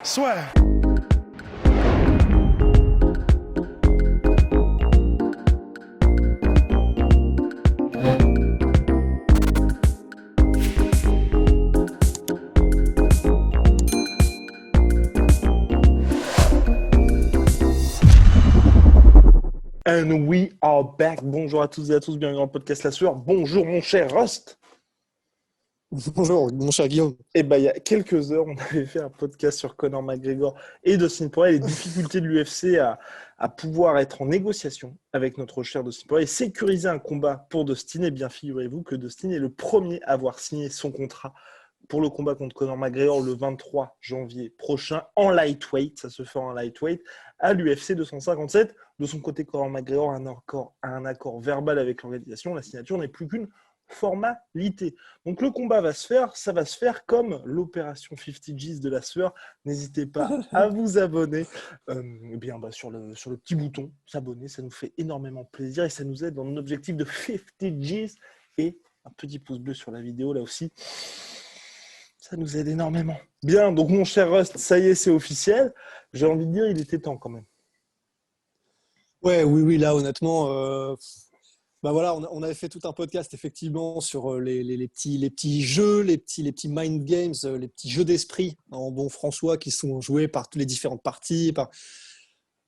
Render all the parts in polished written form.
Swear. And we are back. Bonjour à tous et à tous, bienvenue dans le podcast La Sueur. Bonjour mon cher Rust. Bonjour, mon cher Guillaume. Eh ben, il y a quelques heures, on avait fait un podcast sur Conor McGregor et Dustin Poirier, les difficultés de l'UFC à pouvoir être en négociation avec notre cher Dustin Poirier et sécuriser un combat pour Dustin. Eh bien, figurez-vous que Dustin est le premier à avoir signé son contrat pour le combat contre Conor McGregor le 23 janvier prochain en lightweight. Ça se fait en lightweight à l'UFC 257. De son côté, Conor McGregor a un accord verbal avec l'organisation. La signature n'est plus qu'une formalité. Donc le combat va se faire, ça va se faire comme l'opération 50 G's de La Sueur. N'hésitez pas à vous abonner sur le petit bouton s'abonner, ça nous fait énormément plaisir et ça nous aide dans notre objectif de 50 G's et un petit pouce bleu sur la vidéo là aussi. Ça nous aide énormément. Bien, donc mon cher Rust, ça y est, c'est officiel. J'ai envie de dire, il était temps quand même. Oui, là honnêtement, on avait fait tout un podcast effectivement sur les petits jeux, les petits mind games, les petits jeux d'esprit en bon François qui sont joués par toutes les différentes parties.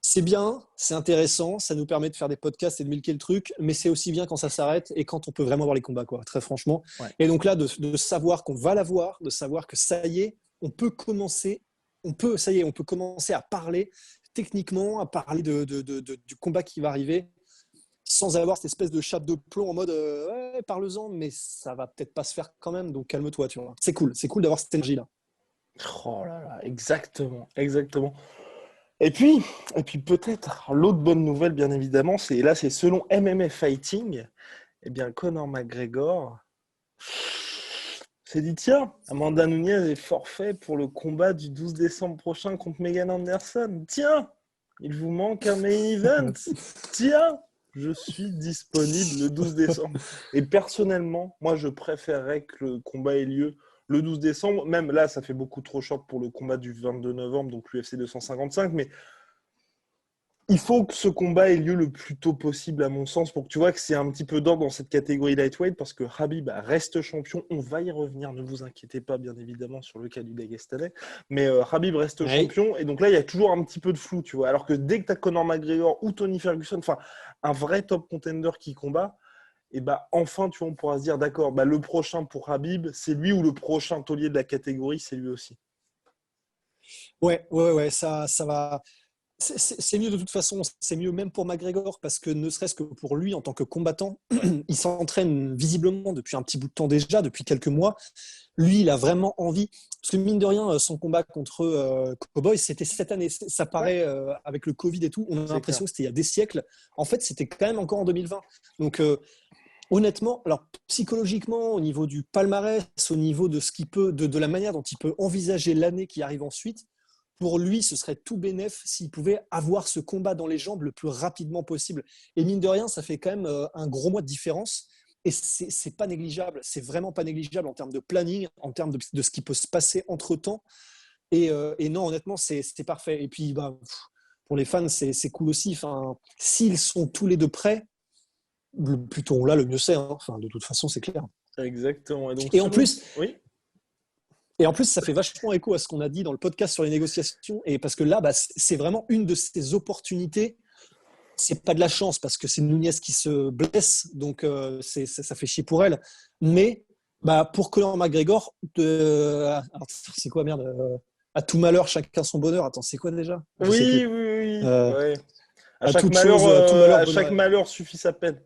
C'est bien, c'est intéressant, ça nous permet de faire des podcasts et de milquer le truc, mais c'est aussi bien quand ça s'arrête et quand on peut vraiment voir les combats, quoi, très franchement. Ouais. Et donc là, de savoir qu'on va l'avoir, de savoir que ça y est, on peut commencer à parler techniquement, à parler du combat qui va arriver, sans avoir cette espèce de chape de plomb en mode ouais, parle-en, mais ça va peut-être pas se faire quand même, donc calme-toi, tu vois. C'est cool d'avoir cette énergie-là. Oh là là, exactement. Et puis peut-être l'autre bonne nouvelle, bien évidemment, c'est selon MMA Fighting, eh bien Conor McGregor s'est dit tiens, Amanda Nunes est forfait pour le combat du 12 décembre prochain contre Megan Anderson. Tiens, il vous manque un main event. Tiens, je suis disponible le 12 décembre. Et personnellement, moi je préférerais que le combat ait lieu le 12 décembre, même là, ça fait beaucoup trop short pour le combat du 22 novembre, donc l'UFC 255, mais il faut que ce combat ait lieu le plus tôt possible, à mon sens, pour que tu vois que c'est un petit peu d'ordre dans cette catégorie lightweight, parce que Khabib reste champion. On va y revenir, ne vous inquiétez pas, bien évidemment, sur le cas du Dagestanais, mais Khabib reste champion, et donc là, il y a toujours un petit peu de flou, tu vois. Alors que dès que tu as Conor McGregor ou Tony Ferguson, enfin, un vrai top contender qui combat, et enfin, tu vois, on pourra se dire, d'accord, le prochain pour Khabib, c'est lui, ou le prochain taulier de la catégorie, c'est lui aussi. Ouais, ça va. C'est mieux de toute façon, c'est mieux même pour McGregor parce que ne serait-ce que pour lui en tant que combattant, il s'entraîne visiblement depuis un petit bout de temps déjà, depuis quelques mois. Lui, il a vraiment envie, parce que mine de rien, son combat contre Cowboy, c'était cette année. Ça paraît avec le Covid et tout, on a l'impression que c'était il y a des siècles. En fait, c'était quand même encore en 2020. Donc honnêtement, alors psychologiquement, au niveau du palmarès, au niveau de ce qu'il peut, de la manière dont il peut envisager l'année qui arrive ensuite, pour lui, ce serait tout bénef s'il pouvait avoir ce combat dans les jambes le plus rapidement possible. Et mine de rien, ça fait quand même un gros mois de différence. Et c'est pas négligeable. C'est vraiment pas négligeable en termes de planning, en termes de ce qui peut se passer entre-temps. Et non, honnêtement, c'est parfait. Et puis, pour les fans, c'est cool aussi. Enfin, s'ils sont tous les deux prêts, plus tôt on l'a, le mieux c'est. Enfin, de toute façon, c'est clair. Exactement. Et en plus... Oui. Et en plus, ça fait vachement écho à ce qu'on a dit dans le podcast sur les négociations. Et parce que là, c'est vraiment une de ces opportunités. C'est pas de la chance parce que c'est Nunes qui se blesse, donc ça fait chier pour elle. Mais pour Conor McGregor, c'est quoi merde à tout malheur, chacun son bonheur. Attends, c'est quoi déjà ? Oui. Ouais. À chaque malheur suffit sa peine.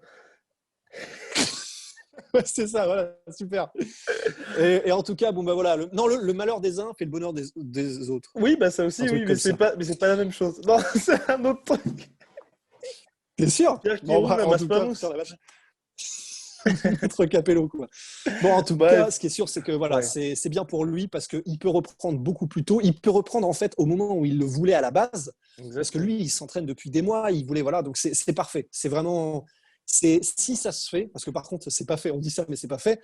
Ouais, c'est ça, voilà, super. Et en tout cas, le malheur des uns fait le bonheur des autres. Oui, ça aussi, oui, mais c'est pas la même chose. Non, c'est un autre truc. T'es sûr ? Maître Capello, quoi. Bon, en tout cas, ce qui est sûr, c'est que c'est bien pour lui parce qu'il peut reprendre beaucoup plus tôt. Il peut reprendre en fait au moment où il le voulait à la base. Exactement. Parce que lui, il s'entraîne depuis des mois. Il voulait, donc c'est parfait. C'est vraiment... si ça se fait, parce que par contre, c'est pas fait. On dit ça, mais c'est pas fait.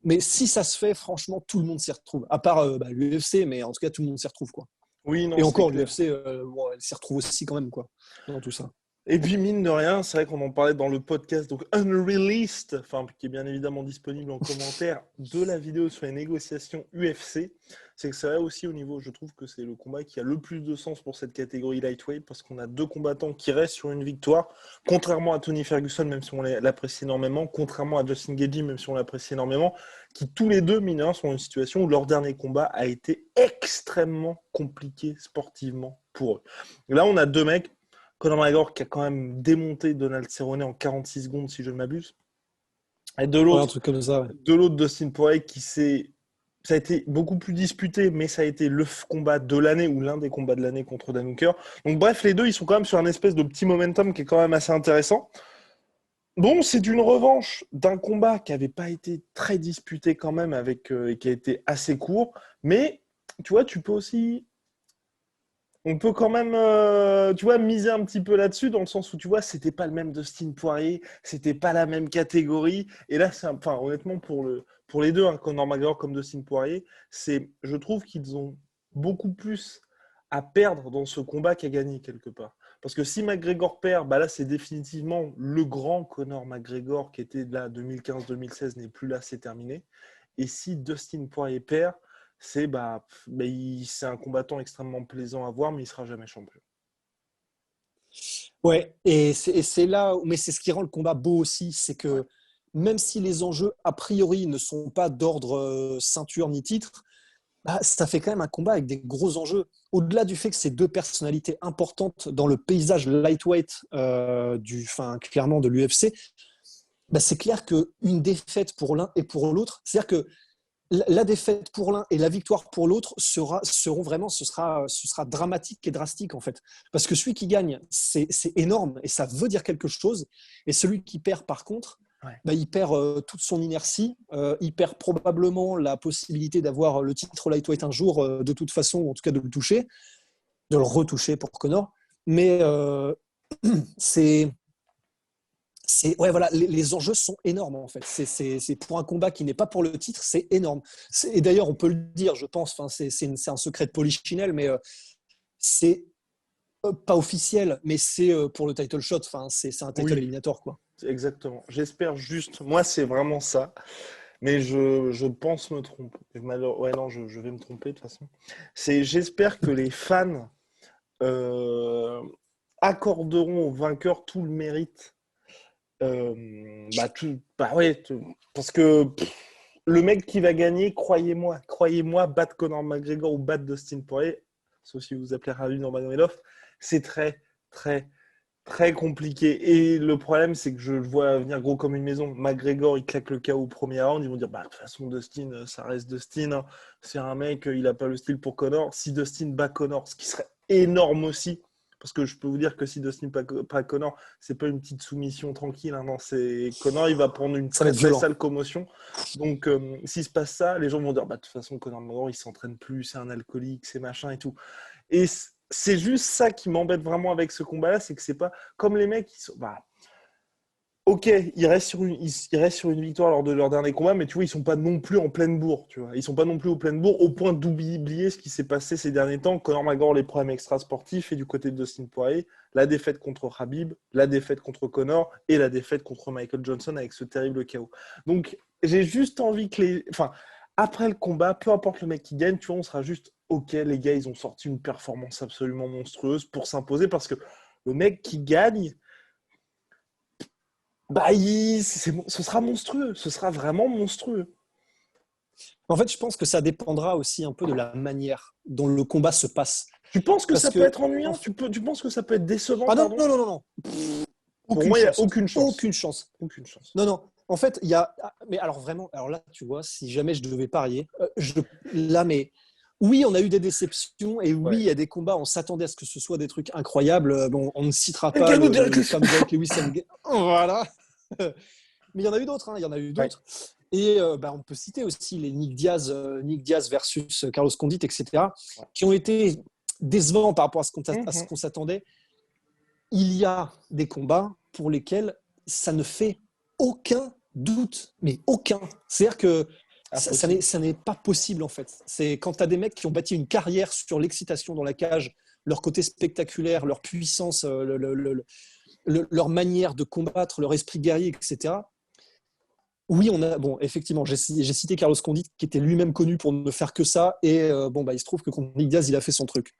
Mais si ça se fait, franchement, tout le monde s'y retrouve. À part l'UFC, mais en tout cas, tout le monde s'y retrouve, quoi. Oui, non, Et c'est encore, clair. l'UFC, elle s'y retrouve aussi quand même, quoi, dans tout ça. Et puis, mine de rien, c'est vrai qu'on en parlait dans le podcast, donc Unreleased, enfin, qui est bien évidemment disponible en commentaire de la vidéo sur les négociations UFC. C'est que c'est vrai aussi au niveau, je trouve que c'est le combat qui a le plus de sens pour cette catégorie lightweight, parce qu'on a deux combattants qui restent sur une victoire, contrairement à Tony Ferguson, même si on l'apprécie énormément, contrairement à Justin Gaethje, même si on l'apprécie énormément, qui tous les deux, mine de rien, sont dans une situation où leur dernier combat a été extrêmement compliqué sportivement pour eux. Et là, on a deux mecs, Conor McGregor qui a quand même démonté Donald Cerrone en 46 secondes, si je ne m'abuse. Et Ouais, un truc comme ça, ouais. de l'autre Dustin Poirier qui ça a été beaucoup plus disputé, mais ça a été le combat de l'année ou l'un des combats de l'année contre Dan Hooker. Donc bref, les deux, ils sont quand même sur un espèce de petit momentum qui est quand même assez intéressant. Bon, c'est une revanche d'un combat qui n'avait pas été très disputé quand même et qui a été assez court. Mais tu vois, tu peux aussi on peut quand même, tu vois, miser un petit peu là-dessus, dans le sens où, tu vois, c'était pas le même Dustin Poirier, c'était pas la même catégorie. Et là, enfin, honnêtement, pour les deux, hein, Conor McGregor comme Dustin Poirier, je trouve qu'ils ont beaucoup plus à perdre dans ce combat qu'à gagner quelque part. Parce que si McGregor perd, bah là, c'est définitivement le grand Conor McGregor qui était là 2015-2016 n'est plus là, c'est terminé. Et si Dustin Poirier perd, c'est un combattant extrêmement plaisant à voir, mais il ne sera jamais champion. Ouais, et c'est là, mais c'est ce qui rend le combat beau aussi, c'est Ouais. que même si les enjeux a priori ne sont pas d'ordre ceinture ni titre, bah, ça fait quand même un combat avec des gros enjeux. Au-delà du fait que c'est deux personnalités importantes dans le paysage lightweight clairement de l'UFC, bah, c'est clair qu'une défaite pour l'un et pour l'autre, c'est-à-dire que la défaite pour l'un et la victoire pour l'autre ce sera dramatique et drastique en fait. Parce que celui qui gagne, c'est énorme et ça veut dire quelque chose. Et celui qui perd par contre, Ouais. bah, il perd toute son inertie, il perd probablement la possibilité d'avoir le titre lightweight un jour de toute façon, ou en tout cas de le toucher, de le retoucher pour Conor. Mais c'est ouais, voilà, les enjeux sont énormes en fait. C'est pour un combat qui n'est pas pour le titre, c'est énorme. Et d'ailleurs, on peut le dire, je pense, c'est un secret de polichinelle, mais c'est pas officiel, mais c'est pour le title shot. C'est un title Oui, éliminatoire, quoi. exactement. J'espère juste, moi c'est vraiment ça, mais je pense me tromper. Ouais, non, je vais me tromper de toute façon. J'espère que les fans euh, accorderont au vainqueur tout le mérite. Ouais, parce que le mec qui va gagner, croyez-moi, battre Conor McGregor ou battre Dustin Poirier, sauf si vous vous appelez Ravi Nurmagomedov, c'est très, très, très compliqué. Et le problème, c'est que je le vois venir gros comme une maison. McGregor, il claque le KO au premier round, ils vont dire, bah, de toute façon, Dustin, ça reste Dustin, hein. C'est un mec, il n'a pas le style pour Conor. Si Dustin bat Conor, ce qui serait énorme aussi, parce que je peux vous dire que si Dustin bat Conor, c'est pas une petite soumission tranquille, hein, non, c'est Conor, il va prendre une Ça va très être très violent. sale commotion. Donc, s'il se passe ça, les gens vont dire, bah, de toute façon, Conor McGregor, il s'entraîne plus, c'est un alcoolique, c'est machin et tout. Et c'est juste ça qui m'embête vraiment avec ce combat-là, c'est que c'est pas comme les mecs qui sont. Bah, ok, ils restent sur une victoire lors de leur dernier combat, mais tu vois, ils sont pas non plus en pleine bourre, tu vois. Ils sont pas non plus au pleine bourre au point d'oublier ce qui s'est passé ces derniers temps. Conor McGregor, les problèmes extra-sportifs, et du côté de Dustin Poirier, la défaite contre Khabib, la défaite contre Conor et la défaite contre Michael Johnson avec ce terrible chaos. Donc, j'ai juste envie que Enfin, après le combat, peu importe le mec qui gagne, tu vois, on sera juste ok, les gars, ils ont sorti une performance absolument monstrueuse pour s'imposer parce que le mec qui gagne, bah, ce sera monstrueux, ce sera vraiment monstrueux. En fait, je pense que ça dépendra aussi un peu de la manière dont le combat se passe. Tu penses que Parce ça peut que, être ennuyant? Tu penses que ça peut être décevant, ah non, pardon? non, non, non, non. Pour Aucune moi, il n'y a chance. aucune chance. Aucune chance. Aucune chance. Non, non. En fait, il y a. Mais alors vraiment, alors là, tu vois, si jamais je devais parier, là, mais oui, on a eu des déceptions et oui, Ouais. il y a des combats, on s'attendait à ce que ce soit des trucs incroyables. Bon, on ne citera pas Ngannou, le fameux Derek Lewis. Voilà. Mais il y en a eu d'autres, hein, il y en a eu ouais. d'autres. Et on peut citer aussi les Nick Diaz versus Carlos Condit, etc., Ouais. qui ont été décevants par rapport à ce Mm-hmm. qu'on s'attendait. Il y a des combats pour lesquels ça ne fait aucun doute, mais aucun. C'est-à-dire que Ça n'est pas possible en fait. C'est quand tu as des mecs qui ont bâti une carrière sur l'excitation dans la cage, leur côté spectaculaire, leur puissance, leur manière de combattre, leur esprit guerrier, etc. Oui, effectivement, j'ai cité Carlos Condit, qui était lui-même connu pour ne faire que ça, et il se trouve que contre Nick Diaz, il a fait son truc.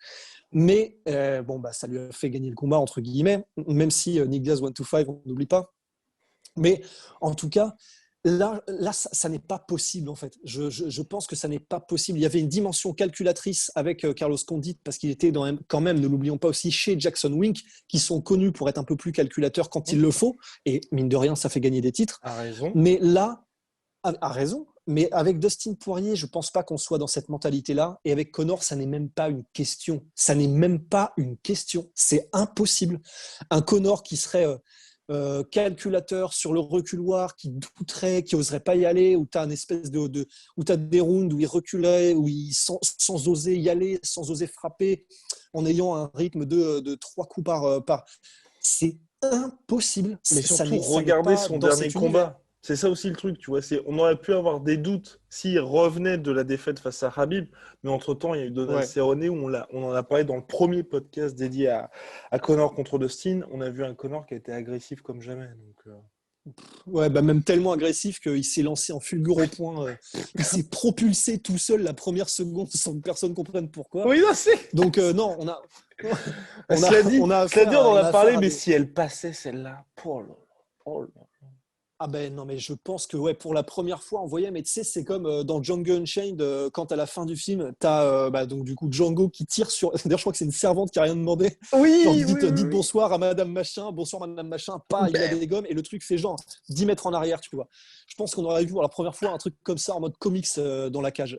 Mais ça lui a fait gagner le combat, entre guillemets, même si Nick Diaz 1-5, on n'oublie pas. Mais en tout cas, là ça n'est pas possible, en fait. Je pense que ça n'est pas possible. Il y avait une dimension calculatrice avec Carlos Condit, parce qu'il était quand même, ne l'oublions pas aussi, chez Jackson Wink, qui sont connus pour être un peu plus calculateurs quand il le faut. Et mine de rien, ça fait gagner des titres. A raison. Mais là, a raison. Mais avec Dustin Poirier, je ne pense pas qu'on soit dans cette mentalité-là. Et avec Conor, ça n'est même pas une question. Ça n'est même pas une question. C'est impossible. Un Conor qui serait calculateur sur le reculoir, qui douterait, qui n'oserait pas y aller, où tu as une espèce où tu as des rounds où il reculait, sans oser y aller, sans oser frapper, en ayant un rythme de 3 coups par. C'est impossible. Mais surtout, regardez son dernier combat. C'est ça aussi le truc, tu vois. On aurait pu avoir des doutes s'il revenait de la défaite face à Khabib, mais entre-temps, il y a eu Donald Cerrone où on en a parlé dans le premier podcast dédié à Conor contre Dustin. On a vu un Conor qui a été agressif comme jamais. Donc, même tellement agressif qu'il s'est lancé en fulgure au point. Il s'est propulsé tout seul la première seconde sans que personne comprenne pourquoi. Oui, non, c'est... Donc, non, on a... Cela dit, on en a parlé, mais si elle passait, celle-là... Oh là. Ah ben non, mais je pense que pour la première fois, on voyait, mais tu sais, c'est comme dans Django Unchained, quand à la fin du film, tu as donc du coup Django qui tire sur. D'ailleurs, je crois que c'est une servante qui a rien demandé. Oui, genre, dites bonsoir à Madame Machin, bonsoir Madame Machin, pas, il a des gommes, et le truc fait genre 10 mètres en arrière, tu vois. Je pense qu'on aurait vu pour la première fois un truc comme ça en mode comics dans la cage.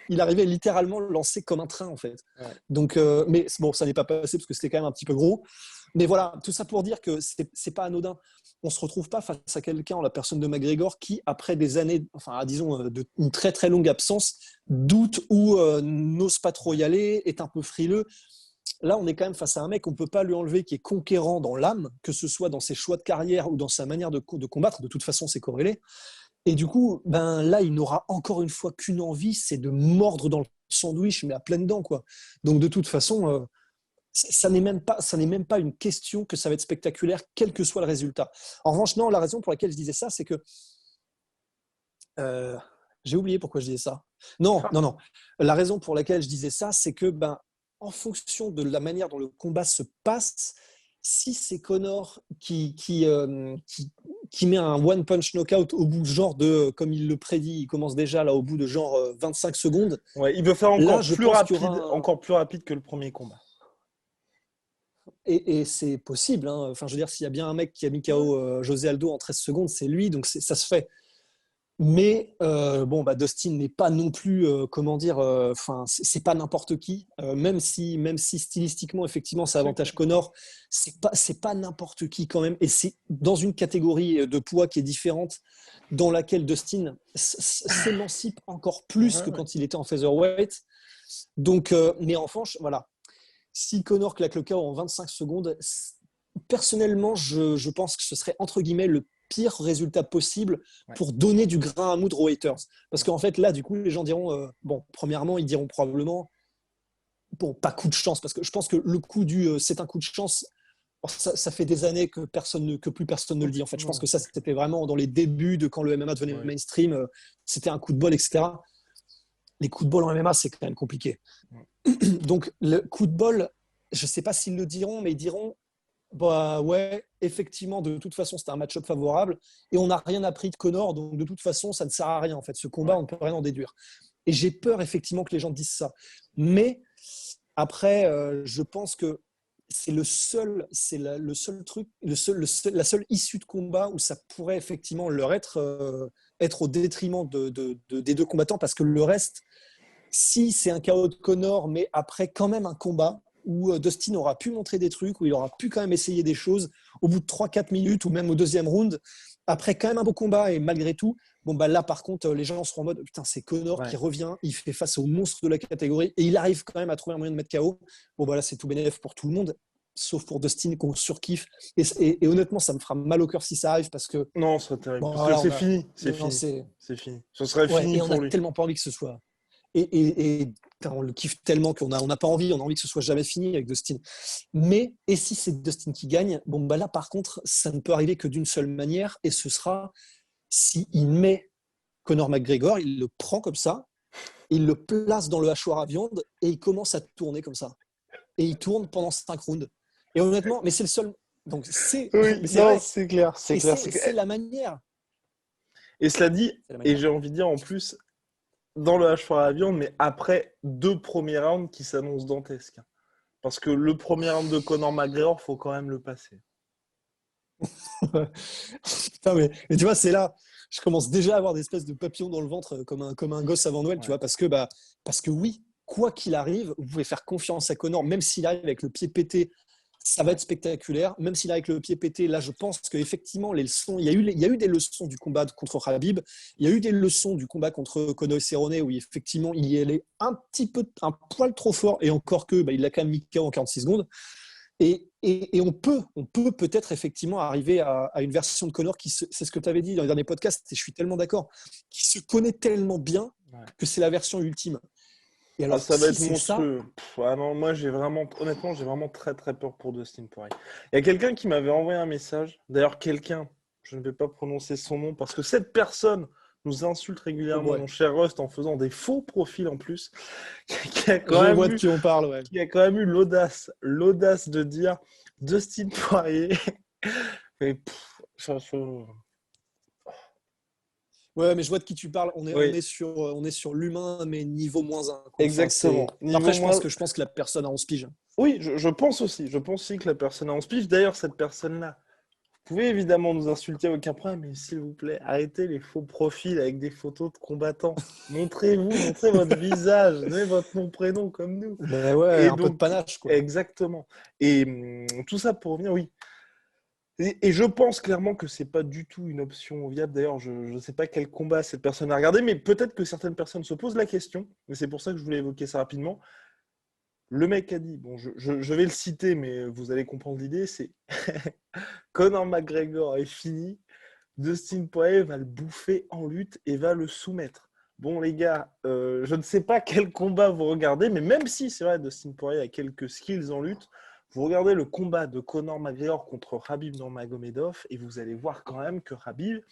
Il arrivait littéralement lancé comme un train, en fait. Ouais. Donc, mais bon, ça n'est pas passé parce que c'était quand même un petit peu gros. Mais voilà, tout ça pour dire que c'est pas anodin. On se retrouve pas face à quelqu'un, la personne de McGregor, qui, après des années, disons, une très très longue absence, doute ou n'ose pas trop y aller, est un peu frileux. Là, on est quand même face à un mec qu'on ne peut pas lui enlever, qui est conquérant dans l'âme, que ce soit dans ses choix de carrière ou dans sa manière de combattre. De toute façon, c'est corrélé. Et du coup, là, il n'aura encore une fois qu'une envie, c'est de mordre dans le sandwich, mais à pleines dents, quoi. Donc, de toute façon... ça n'est même pas une question que ça va être spectaculaire, quel que soit le résultat. En revanche, non, la raison pour laquelle je disais ça, c'est que j'ai oublié pourquoi je disais ça. Non. La raison pour laquelle je disais ça, c'est que en fonction de la manière dont le combat se passe, si c'est Conor qui met un one punch knockout au bout genre de, comme il le prédit, il commence déjà là au bout de genre 25 secondes. Ouais, il veut faire encore plus rapide que le premier combat. Et c'est possible. Hein. Enfin, je veux dire, s'il y a bien un mec qui a mis KO José Aldo en 13 secondes, c'est lui, donc ça se fait. Mais Dustin n'est pas non plus, c'est pas n'importe qui. Même si stylistiquement, effectivement, ça avantage Conor, c'est pas n'importe qui quand même. Et c'est dans une catégorie de poids qui est différente, dans laquelle Dustin s'émancipe encore plus que quand il était en featherweight. Donc, mais en revanche, voilà. Si Conor claque le KO en 25 secondes, personnellement, je pense que ce serait entre guillemets le pire résultat possible pour donner du grain à moudre aux haters. Parce qu'en fait, là, du coup, les gens diront, premièrement, ils diront probablement, pas coup de chance, parce que je pense que le coup c'est un coup de chance, ça fait des années que plus personne ne le dit. En fait, je pense que ça, c'était vraiment dans les débuts de quand le MMA devenait mainstream, c'était un coup de bol, etc. Les coups de bol en MMA, c'est quand même compliqué. Donc, le coup de bol, je ne sais pas s'ils le diront, mais ils diront effectivement, de toute façon, c'était un match-up favorable et on n'a rien appris de Conor, donc de toute façon, ça ne sert à rien. En fait, ce combat, on ne peut rien en déduire. Et j'ai peur, effectivement, que les gens disent ça. Mais après, je pense que c'est le seul truc, la seule issue de combat où ça pourrait effectivement leur être au détriment des deux combattants, parce que le reste, si c'est un KO de Conor, mais après quand même un combat où Dustin aura pu montrer des trucs, où il aura pu quand même essayer des choses au bout de 3-4 minutes ou même au deuxième round, après quand même un beau combat, et malgré tout, là par contre les gens seront en mode putain, c'est Conor qui revient, il fait face au monstre de la catégorie et il arrive quand même à trouver un moyen de mettre KO. Là c'est tout bénef pour tout le monde. sauf pour Dustin qu'on surkiffe. Et honnêtement, ça me fera mal au cœur si ça arrive parce que Non, ce serait terrible. bon, Parce voilà, que c'est fini. C'est non, fini. C'est fini. Ce serait ouais, fini et on pour a lui. tellement pas envie que ce soit. Et putain, on le kiffe tellement qu'on n'a pas envie, on a envie que ce soit jamais fini avec Dustin. Mais, et si c'est Dustin qui gagne, bon, bah là, par contre, ça ne peut arriver que d'une seule manière, et ce sera s'il met Conor McGregor, il le prend comme ça, il le place dans le hachoir à viande, et il commence à tourner comme ça. Et il tourne pendant 5 rounds. Et honnêtement, mais c'est le seul. Donc, Oui, mais c'est non, vrai. c'est clair. Et C'est clair. c'est la manière. Et cela dit, C'est la et manière. j'ai envie de dire en plus, dans le hachoir à la viande, mais après 2 premiers rounds qui s'annoncent dantesques. Parce que le premier round de Conor McGregor, faut quand même le passer. Putain, mais tu vois, c'est là, je commence déjà à avoir des espèces de papillons dans le ventre comme un gosse avant Noël, tu vois, parce que oui, quoi qu'il arrive, vous pouvez faire confiance à Conor, même s'il arrive avec le pied pété, ça va être spectaculaire. Même s'il arrive avec le pied pété, là, je pense qu'effectivement, les leçons, il y a eu des leçons du combat contre Khabib, il y a eu des leçons du combat contre Conor Cerrone où effectivement, il y allait un poil trop fort, et encore que, il l'a quand même mis KO en 46 secondes. Et on peut peut-être effectivement arriver à une version de Conor c'est ce que tu avais dit dans les derniers podcasts, et je suis tellement d'accord, qui se connaît tellement bien que c'est la version ultime. Et alors, Ça va si être c'est ça, monstrueux. Non, moi, honnêtement, j'ai vraiment très très peur pour Dustin Poirier. Il y a quelqu'un qui m'avait envoyé un message. D'ailleurs, je ne vais pas prononcer son nom parce que cette personne nous insulte oh régulièrement, ouais, mon cher Rust, en faisant des faux profils en plus, qui a quand je même vois de eu, qui on parle, ouais. qui a quand même eu l'audace de dire Dustin Poirier. Et, Ouais, mais je vois de qui tu parles. oui, On est sur l'humain, mais niveau moins un, quoi. Enfin, exactement. Niveau Après, moins. je pense que la personne a 11 piges. Oui, je pense aussi. Je pense aussi que la personne a 11 piges. D'ailleurs, cette personne-là, vous pouvez évidemment nous insulter, aucun problème, mais s'il vous plaît, arrêtez les faux profils avec des photos de combattants. Montrez-vous, montrez votre visage, donnez votre nom, prénom comme nous. Mais ouais, Et un peu de donc, panache, quoi. exactement. Et tout ça pour revenir, oui. Et je pense clairement que c'est pas du tout une option viable. D'ailleurs, je ne sais pas quel combat cette personne a regardé, mais peut-être que certaines personnes se posent la question. Mais c'est pour ça que je voulais évoquer ça rapidement. Le mec a dit, bon, je vais le citer, mais vous allez comprendre l'idée, c'est Conor McGregor est fini, Dustin Poirier va le bouffer en lutte et va le soumettre. Bon les gars, je ne sais pas quel combat vous regardez, mais même si c'est vrai, Dustin Poirier a quelques skills en lutte, vous regardez le combat de Conor McGregor contre Khabib Nurmagomedov et vous allez voir quand même que Khabib,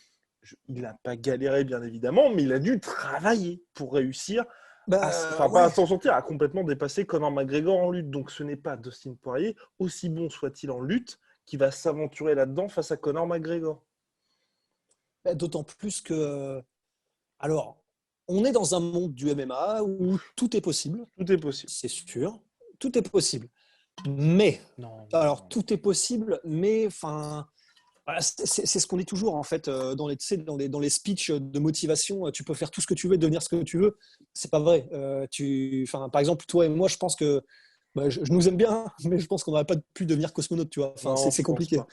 il n'a pas galéré bien évidemment, mais il a dû travailler pour réussir pas à Ouais. s'en sortir, à complètement dépasser Conor McGregor en lutte. Donc ce n'est pas Dustin Poirier, aussi bon soit-il en lutte, qui va s'aventurer là-dedans face à Conor McGregor. D'autant plus que, alors, on est dans un monde du MMA où tout est possible, Tout est possible. c'est sûr, tout est possible. Mais, Non, non, alors, non. tout est possible, mais, enfin, voilà, c'est ce qu'on dit toujours, en fait, tu sais, dans les speeches de motivation, tu peux faire tout ce que tu veux, devenir ce que tu veux. C'est pas vrai. Par exemple, toi et moi, je pense que je nous aime bien, mais je pense qu'on n'aurait pas pu devenir cosmonaute, tu vois. Enfin, Non, c'est je pense compliqué. pas.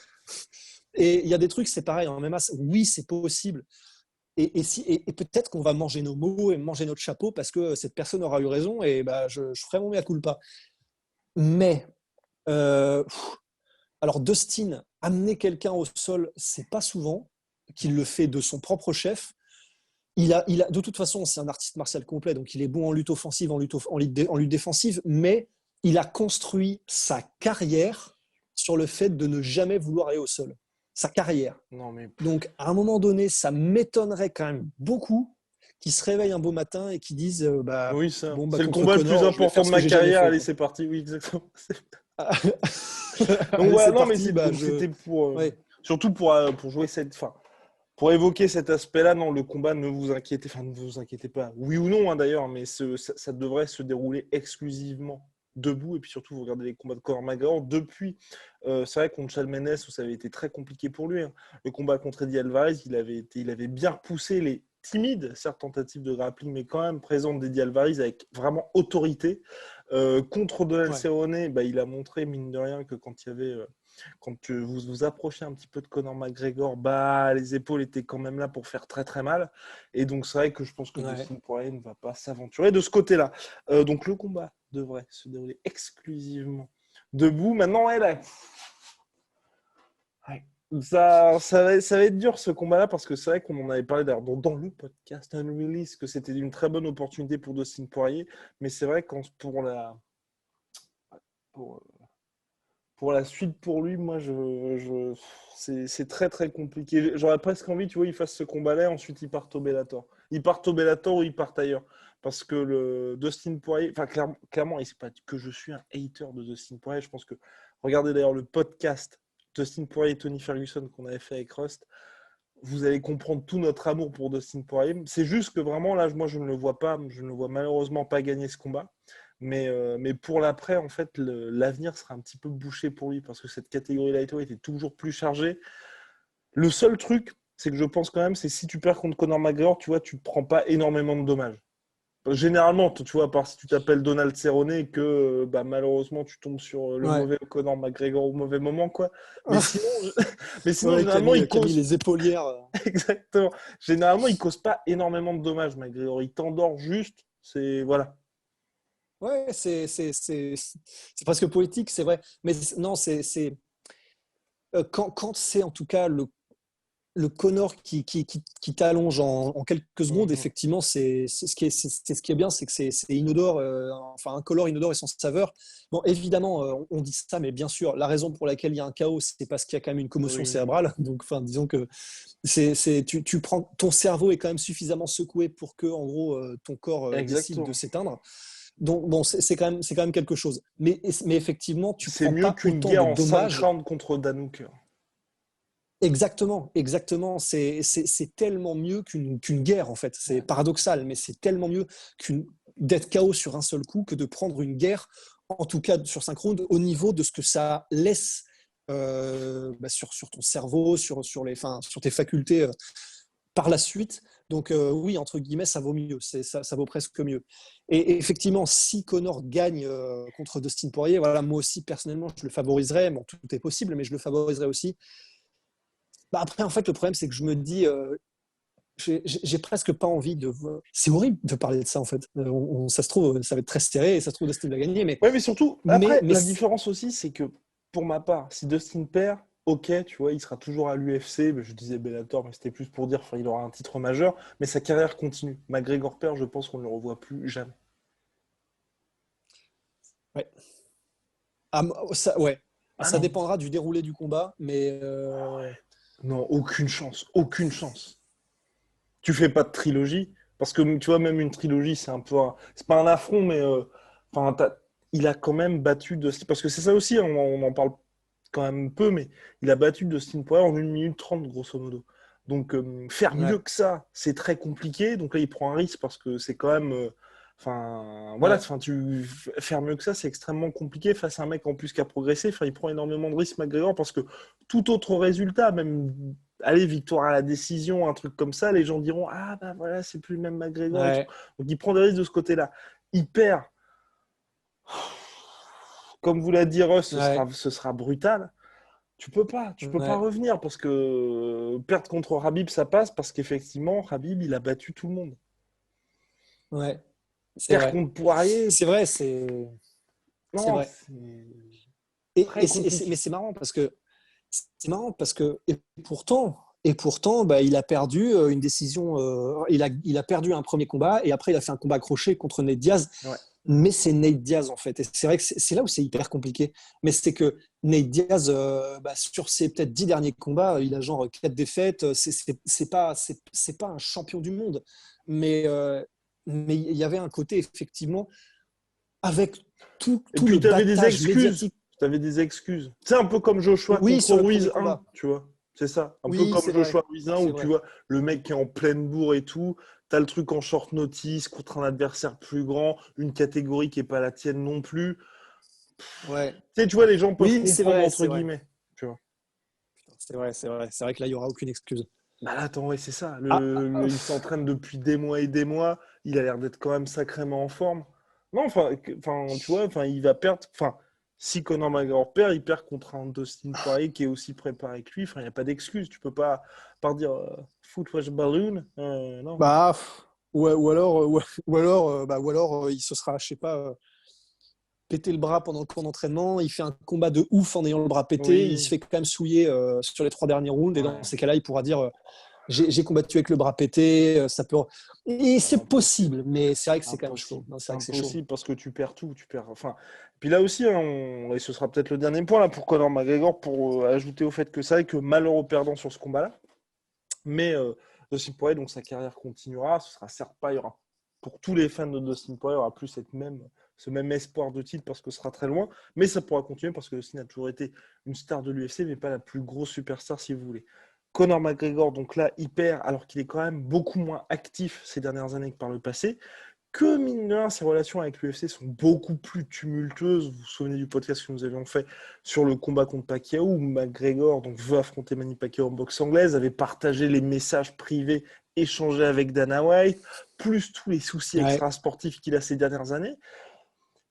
Et il y a des trucs, c'est pareil, en MMA, oui, c'est possible. Et peut-être qu'on va manger nos mots et manger notre chapeau parce que cette personne aura eu raison et je ferai mon mea culpa. Mais, alors Dustin, amener quelqu'un au sol, c'est pas souvent qu'il le fait de son propre chef. De toute façon, c'est un artiste martial complet, donc il est bon en lutte offensive, en lutte défensive, mais il a construit sa carrière sur le fait de ne jamais vouloir aller au sol. Sa carrière. Non, mais Donc, à un moment donné, ça m'étonnerait quand même beaucoup qu'ils se réveillent un beau matin et qu'ils disent oui, ça. bon, C'est le contre combat le plus Connor, je vais important faire de ce que ma j'ai jamais carrière. fait, Allez, quoi. c'est parti. Oui, exactement. Donc Allez, voilà, c'est non, mais parti. c'était pour Ouais. surtout pour jouer pour évoquer cet aspect-là. Non, le combat, ne vous inquiétez, ne vous inquiétez pas. Oui ou non, hein, d'ailleurs, mais ça devrait se dérouler exclusivement debout. Et puis surtout, vous regardez les combats de Conor McGregor depuis. C'est vrai contre Charles Mendes où ça avait été très compliqué pour lui. Hein. Le combat contre Eddie Alvarez, il avait bien repoussé les timides, certes tentatives de grappling, mais quand même présente d'Eddie Alvarez avec vraiment autorité. Contre Donald Ouais. Cerrone, il a montré, mine de rien, que quand il y avait quand vous vous approchez un petit peu de Conor McGregor, les épaules étaient quand même là pour faire très très mal. Et donc c'est vrai que je pense que Ouais. Dustin Poirier ne va pas s'aventurer de ce côté-là. Donc le combat devrait se dérouler exclusivement debout. Maintenant, elle a... Ouais. Ça va être dur ce combat-là parce que c'est vrai qu'on en avait parlé d'ailleurs dans le podcast Unreleased que c'était une très bonne opportunité pour Dustin Poirier, mais c'est vrai que pour, pour la suite pour lui, moi c'est très très compliqué. J'aurais presque envie, tu vois, il fasse ce combat-là, ensuite il part au Bellator. Il part au Bellator ou il part ailleurs. Parce que le Dustin Poirier, enfin clairement, et c'est pas que je suis un hater de Dustin Poirier, je pense que regardez d'ailleurs le podcast Dustin Poirier et Tony Ferguson qu'on avait fait avec Rust, vous allez comprendre tout notre amour pour Dustin Poirier. C'est juste que vraiment, là, moi, je ne le vois pas, je ne le vois malheureusement pas gagner ce combat. Mais pour l'après, en fait, l'avenir sera un petit peu bouché pour lui parce que cette catégorie lightweight est toujours plus chargée. Le seul truc, c'est que je pense quand même, c'est si tu perds contre Conor McGregor, tu vois, tu ne prends pas énormément de dommages. Généralement, tu vois, à part si tu t'appelles Donald Cerrone et que malheureusement tu tombes sur le Ouais. mauvais Conor McGregor au mauvais moment, quoi. Mais sinon, mais sinon Ouais, généralement, il qui a mis cause. les épaulières. Exactement. Généralement, il cause pas énormément de dommages, McGregor. Il t'endort juste. C'est. Voilà. Ouais, c'est presque poétique, c'est vrai. Mais non, quand c'est en tout cas le Connor qui t'allonge en quelques secondes, Mhm. effectivement, c'est ce qui est bien, c'est que c'est inodore, enfin incolore, inodore et sans saveur. Bon, évidemment, on dit ça, mais bien sûr, la raison pour laquelle il y a un chaos, c'est parce qu'il y a quand même une commotion Oui. cérébrale. Donc, enfin, disons que tu prends, ton cerveau est quand même suffisamment secoué pour que, en gros, ton corps décide de Exactement. s'éteindre. Donc, bon, c'est quand même quelque chose. Mais effectivement, tu C'est prends mieux pas qu'une autant de guerre en 5 dommages. rounds contre Dan Hooker. Exactement, exactement. C'est tellement mieux qu'une guerre, en fait. C'est paradoxal, mais c'est tellement mieux d'être KO sur un seul coup que de prendre une guerre, en tout cas sur 5 rounds, au niveau de ce que ça laisse sur ton cerveau, sur tes facultés par la suite. Donc oui, entre guillemets, ça vaut mieux, ça vaut presque mieux. Et effectivement, si Connor gagne contre Dustin Poirier, voilà, moi aussi, personnellement, je le favoriserais. Bon, tout est possible, mais je le favoriserais aussi. Bah après, en fait, le problème, c'est que je me dis, j'ai presque pas envie de. C'est horrible de parler de ça, en fait. Ça se trouve, ça va être très serré et ça se trouve, Dustin va gagner. Mais, Ouais, mais surtout, mais, après, mais la différence aussi, c'est que pour ma part, si Dustin perd, ok, tu vois, il sera toujours à l'UFC. Je disais Bellator, mais c'était plus pour dire qu'il aura un titre majeur, mais sa carrière continue. McGregor perd, je pense qu'on ne le revoit plus jamais. ouais. Ah, ouais. Ah Ça non. dépendra du déroulé du combat, mais Non, aucune chance, aucune chance. Tu fais pas de trilogie, parce que tu vois, même une trilogie, c'est un peu c'est pas un affront, mais enfin, il a quand même battu Dustin, parce que c'est ça aussi, on en parle quand même peu, mais il a battu Dustin Poirier en 1 minute 30 grosso modo. Donc faire mieux ouais, que ça, c'est très compliqué. Donc là, il prend un risque parce que c'est quand même. Enfin, voilà, ouais, enfin, faire mieux que ça, c'est extrêmement compliqué face à un mec en plus qui a progressé. Enfin, il prend énormément de risques, McGregor, parce que tout autre résultat, même allez, victoire à la décision, un truc comme ça, les gens diront ah bah voilà, c'est plus le même McGregor et tout. ouais, Donc il prend des risques de ce côté-là. Il perd, comme vous l'a dit Russ, ouais, ce sera brutal. Tu peux pas ouais, revenir parce que perdre contre Khabib, ça passe parce qu'effectivement, Khabib, il a battu tout le monde. ouais. C'est Perdre vrai. contre Poirier, C'est vrai, c'est non, vrai. c'est très Mais compliqué. c'est marrant parce que et pourtant bah, il a perdu une décision. Il a perdu un premier combat et après il a fait un combat accroché contre Nate Diaz. Ouais. Mais c'est Nate Diaz en fait. Et c'est vrai que c'est là où c'est hyper compliqué. Mais c'est que Nate Diaz, bah, sur ses peut-être 10 derniers combats, il a genre 4 défaites. C'est pas un champion du monde. Mais il y avait un côté effectivement avec tout, Et tout le puis, tu avais des battage excuses. médiatique. Tu avais des excuses. C'est un peu comme Joshua Oui, contre sur le premier Ruiz 1, combat. tu vois. C'est ça. Un peu Oui, comme c'est vrai. Joshua Ruiz 1, C'est où tu vrai. vois le mec qui est en pleine bourre et tout. Tu as le truc en short notice contre un adversaire plus grand, une catégorie qui n'est pas la tienne non plus. Ouais. Tu sais, tu vois, les gens peuvent Oui, c'est comprendre, vrai, entre c'est vrai. guillemets. Tu vois. C'est vrai, c'est vrai. C'est vrai que là, il n'y aura aucune excuse. Bah là, attends, ouais, c'est ça. Ah, Il s'entraîne depuis des mois et des mois. Il a l'air d'être quand même sacrément en forme. Non, enfin, tu vois, enfin, il va perdre. Enfin, si Conor McGregor perd, il perd contre un Dustin Poirier qui est aussi préparé que lui. Enfin, il n'y a pas d'excuse. Tu peux pas dire foot wash balloon. Non. ou alors, il se sera, je sais pas, péter le bras pendant le camp d'entraînement, il fait un combat de ouf en ayant le bras pété, Oui. il se fait quand même souiller sur les 3 derniers rounds, et dans ces cas-là, il pourra dire j'ai combattu avec le bras pété, ça peut. Et c'est possible, mais c'est vrai que c'est quand même chaud. Non, c'est vrai que c'est chaud. Impossible parce que tu perds tout. Enfin, puis là aussi, hein, et ce sera peut-être le dernier point là, pour Conor McGregor, pour ajouter au fait que c'est vrai que malheureux perdant sur ce combat-là. Mais Dustin Poirier, donc sa carrière continuera. Ce sera certes pas, il y aura pour tous les fans de Dustin Poirier, il n'y aura plus ce même espoir de titre parce que ce sera très loin. Mais ça pourra continuer parce que Dustin a toujours été une star de l'UFC, mais pas la plus grosse superstar si vous voulez. Conor McGregor, donc là, il perd alors qu'il est quand même beaucoup moins actif ces dernières années que par le passé. Que mine de rien, ses relations avec l'UFC sont beaucoup plus tumultueuses. Vous vous souvenez du podcast que nous avions fait sur le combat contre Pacquiao, où McGregor donc, veut affronter Manny Pacquiao en boxe anglaise, avait partagé les messages privés échangés avec Dana White, plus tous les soucis extra-sportifs qu'il a ces dernières années.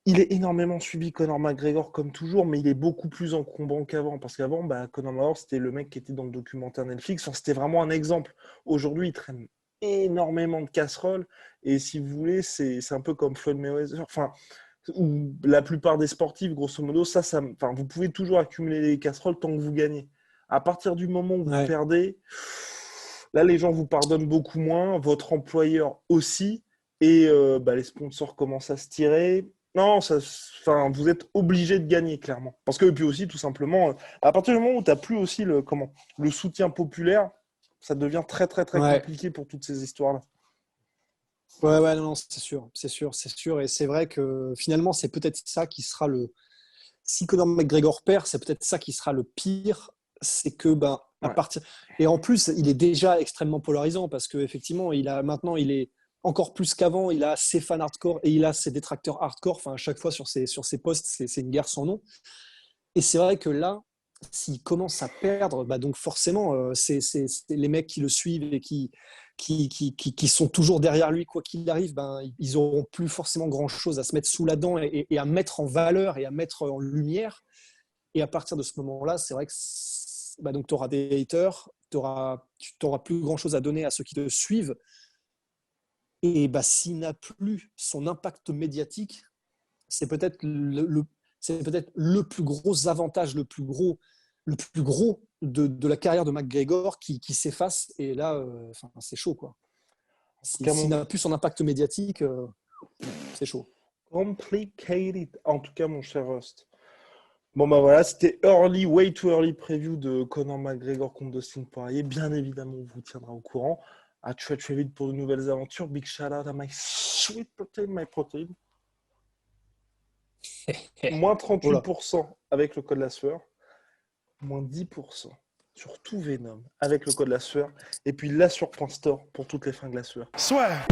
Il est énormément suivi, Conor McGregor, comme toujours, mais il est beaucoup plus encombrant qu'avant. Parce qu'avant, Conor McGregor, c'était le mec qui était dans le documentaire Netflix. Enfin, c'était vraiment un exemple. Aujourd'hui, il traîne énormément de casseroles. Et si vous voulez, c'est un peu comme Floyd Mayweather. Enfin, où la plupart des sportifs, grosso modo, vous pouvez toujours accumuler les casseroles tant que vous gagnez. À partir du moment où vous perdez, là, les gens vous pardonnent beaucoup moins. Votre employeur aussi. Et les sponsors commencent à se tirer. Non, vous êtes obligé de gagner, clairement. Parce que, et puis aussi, tout simplement, à partir du moment où tu n'as plus aussi le soutien populaire, ça devient très, très, très compliqué pour toutes ces histoires-là. Ouais, non, c'est sûr. Et c'est vrai que finalement, c'est peut-être ça qui sera si Conor McGregor perd, c'est peut-être ça qui sera le pire. C'est que, à partir. Et en plus, il est déjà extrêmement polarisant parce qu'effectivement, maintenant, il est encore plus qu'avant, il a ses fans hardcore et il a ses détracteurs hardcore. Enfin, à chaque fois sur ses posts, c'est une guerre sans nom. Et c'est vrai que là, s'il commence à perdre, donc forcément, c'est les mecs qui le suivent et qui sont toujours derrière lui, quoi qu'il arrive, ils n'auront plus forcément grand-chose à se mettre sous la dent et à mettre en valeur et à mettre en lumière. Et à partir de ce moment-là, c'est vrai que donc tu auras des haters, tu n'auras plus grand-chose à donner à ceux qui te suivent. Et s'il n'a plus son impact médiatique, c'est peut-être le plus gros avantage, le plus gros de la carrière de McGregor qui s'efface. Et là, c'est chaud, quoi. S'il n'a plus son impact médiatique, c'est chaud. Complicated. En tout cas, mon cher Rust. Bon, voilà, c'était way too early preview de Conor McGregor contre Dustin Poirier. Bien évidemment, on vous tiendra au courant. À très très vite pour de nouvelles aventures. Big shout out à my sweet protein, my protein. Moins 38% avec le code la sueur. Moins 10% sur tout Venom avec le code la sueur. Et puis la sueur.store pour toutes les fringues la sueur. Swear.